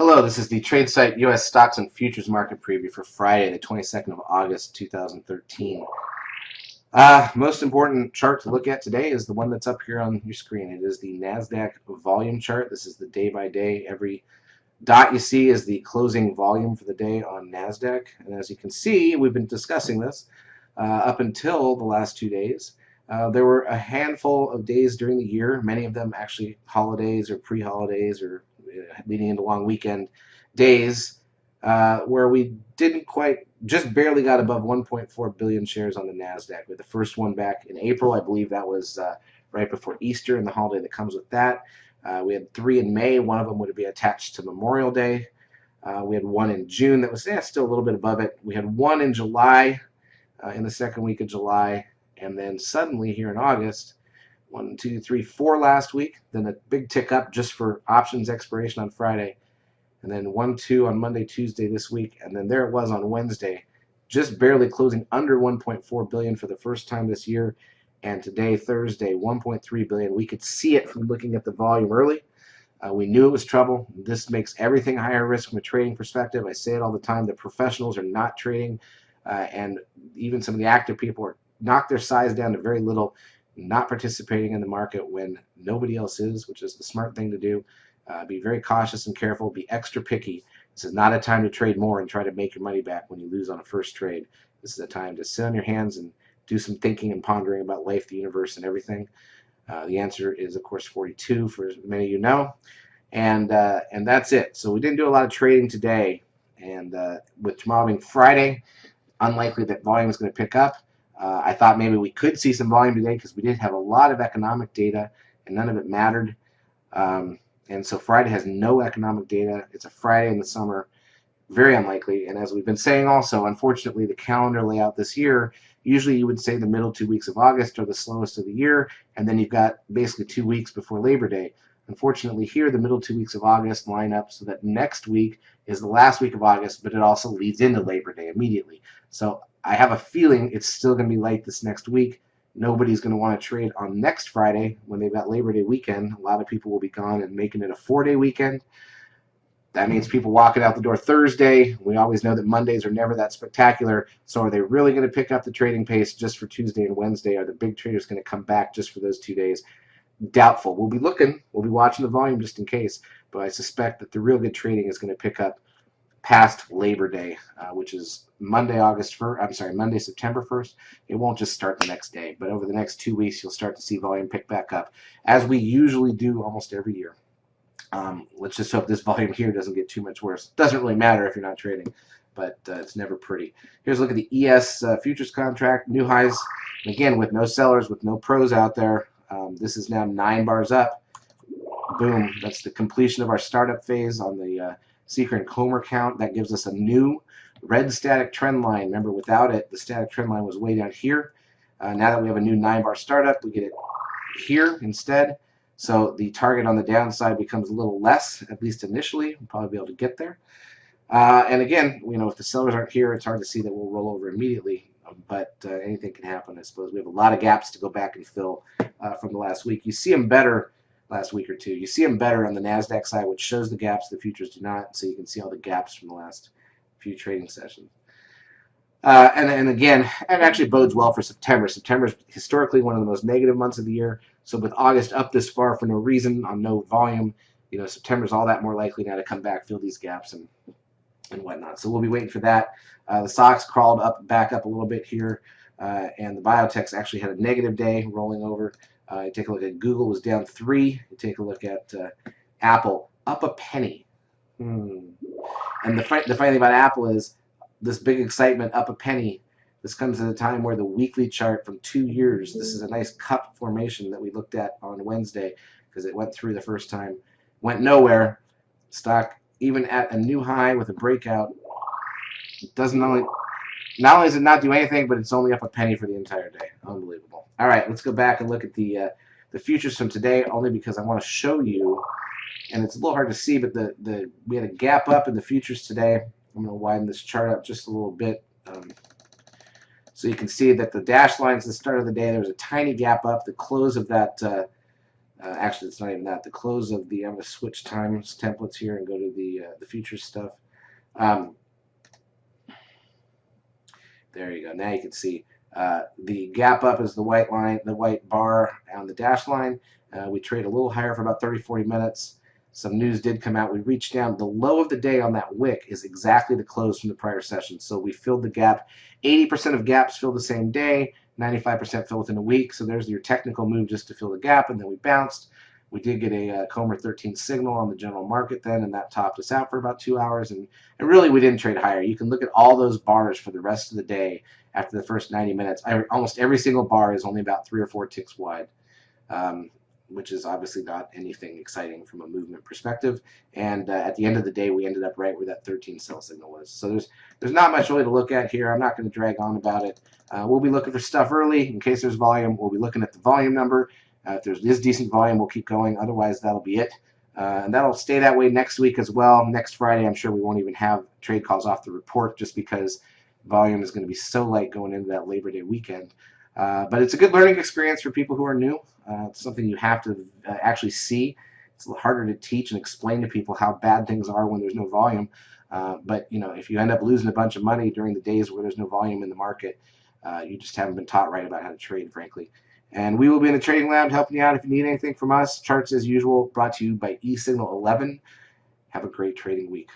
Hello, this is the Tradesight U.S. Stocks and Futures Market Preview for Friday, the 22nd of August, 2013. Most important chart to look at today is the one that's up here on your screen. It is the NASDAQ volume chart. This is the day by day. Every dot you see is the closing volume for the day on NASDAQ. And as you can see, we've been discussing this up until the last 2 days. There were a handful of days during the year, many of them actually holidays or pre-holidays or leading into long weekend days, where we didn't quite, just barely got above 1.4 billion shares on the NASDAQ. With the first one back in April, I believe that was right before Easter and the holiday that comes with that. We had 3 in May. One of them would be attached to Memorial Day. We had 1 in June that was still a little bit above it. We had 1 in July, in the second week of July. And then suddenly here in August, 1, 2, 3, 4 last week, then a big tick up just for options expiration on Friday, and then 1, 2 on Monday, Tuesday this week, and then there it was on Wednesday, just barely closing under 1.4 billion for the first time this year, and today, Thursday, 1.3 billion. We could see it from looking at the volume early. We knew it was trouble. This makes everything higher risk from a trading perspective. I say it all the time. The professionals are not trading, and even some of the active people are knock their size down to very little, not participating in the market when nobody else is, which is the smart thing to do. Be very cautious and careful. Be extra picky. This is not a time to trade more and try to make your money back when you lose on a first trade. This is a time to sit on your hands and do some thinking and pondering about life, the universe, and everything. The answer is, of course, 42, for as many of you know. And that's it. So we didn't do a lot of trading today. And with tomorrow being Friday, unlikely that volume is going to pick up. I thought maybe we could see some volume today because we did have a lot of economic data and none of it mattered. And so Friday has no economic data. It's a Friday in the summer. Very unlikely. And as we've been saying also, unfortunately, the calendar layout this year, usually you would say the middle 2 weeks of August are the slowest of the year, and then you've got basically 2 weeks before Labor Day. Unfortunately, here the middle 2 weeks of August line up so that next week is the last week of August, but it also leads into Labor Day immediately. So I have a feeling it's still going to be light this next week. Nobody's going to want to trade on next Friday when they've got Labor Day weekend. A lot of people will be gone and making it a 4-day weekend. That means people walking out the door Thursday. We always know that Mondays are never that spectacular. So are they really going to pick up the trading pace just for Tuesday and Wednesday? Are the big traders going to come back just for those 2 days? Doubtful. We'll be looking. We'll be watching the volume just in case. But I suspect that the real good trading is going to pick up past Labor Day, which is Monday, Monday, September 1st. It won't just start the next day, but over the next 2 weeks, you'll start to see volume pick back up, as we usually do almost every year. Let's just hope this volume here doesn't get too much worse. Doesn't really matter if you're not trading, but it's never pretty. Here's a look at the ES futures contract, new highs. Again, with no sellers, with no pros out there, this is now 9 bars up. Boom, that's the completion of our startup phase on the Seeker and Comer count. That gives us a new red static trend line. Remember, without it, the static trend line was way down here. Now that we have a new 9-bar startup, we get it here instead. So the target on the downside becomes a little less, at least initially. We'll probably be able to get there. And again, if the sellers aren't here, it's hard to see that we'll roll over immediately. But anything can happen, I suppose. We have a lot of gaps to go back and fill from the last week. You see them better last week or two. You see them better on the NASDAQ side, which shows the gaps. The futures do not, so you can see all the gaps from the last few trading sessions. And again, it actually bodes well for September. September is historically one of the most negative months of the year. So with August up this far for no reason, on no volume, September is all that more likely now to come back, fill these gaps and whatnot. So we'll be waiting for that. The stocks crawled back up a little bit here, and the biotechs actually had a negative day rolling over. You take a look at Google, was down 3. You take a look at Apple, up a penny. And the funny thing about Apple is this big excitement, up a penny. This comes at a time where the weekly chart from 2 years, this is a nice cup formation that we looked at on Wednesday because it went through the first time, went nowhere. Stock, even at a new high with a breakout, doesn't only, not only does it not do anything, but it's only up a penny for the entire day. Unbelievable. All right, let's go back and look at the futures from today, only because I want to show you, and it's a little hard to see, but we had a gap up in the futures today. I'm going to widen this chart up just a little bit. So you can see that the dashed lines at the start of the day, there was a tiny gap up. The close of that Actually, it's not even that. The close of the, I'm going to switch times templates here and go to the futures stuff. Um, there you go. Now you can see the gap up is the white line, the white bar on the dash line. We trade a little higher for about 30, 40 minutes. Some news did come out. We reached down. The low of the day on that wick is exactly the close from the prior session. So we filled the gap. 80% of gaps fill the same day. 95% fill within a week. So there's your technical move just to fill the gap, and then we bounced. We did get a Comer 13 signal on the general market then, and that topped us out for about 2 hours. And really, we didn't trade higher. You can look at all those bars for the rest of the day after the first 90 minutes. Almost every single bar is only about 3 or 4 ticks wide, which is obviously not anything exciting from a movement perspective. And at the end of the day, we ended up right where that 13 sell signal was. So there's not much really to look at here. I'm not going to drag on about it. We'll be looking for stuff early in case there's volume. We'll be looking at the volume number. If there's this decent volume, we'll keep going. Otherwise, that'll be it. And that'll stay that way next week as well. Next Friday, I'm sure we won't even have trade calls off the report just because volume is going to be so light going into that Labor Day weekend. But it's a good learning experience for people who are new. It's something you have to actually see. It's a little harder to teach and explain to people how bad things are when there's no volume. But if you end up losing a bunch of money during the days where there's no volume in the market, you just haven't been taught right about how to trade, frankly. And we will be in the trading lab helping you out if you need anything from us. Charts, as usual, brought to you by eSignal 11. Have a great trading week.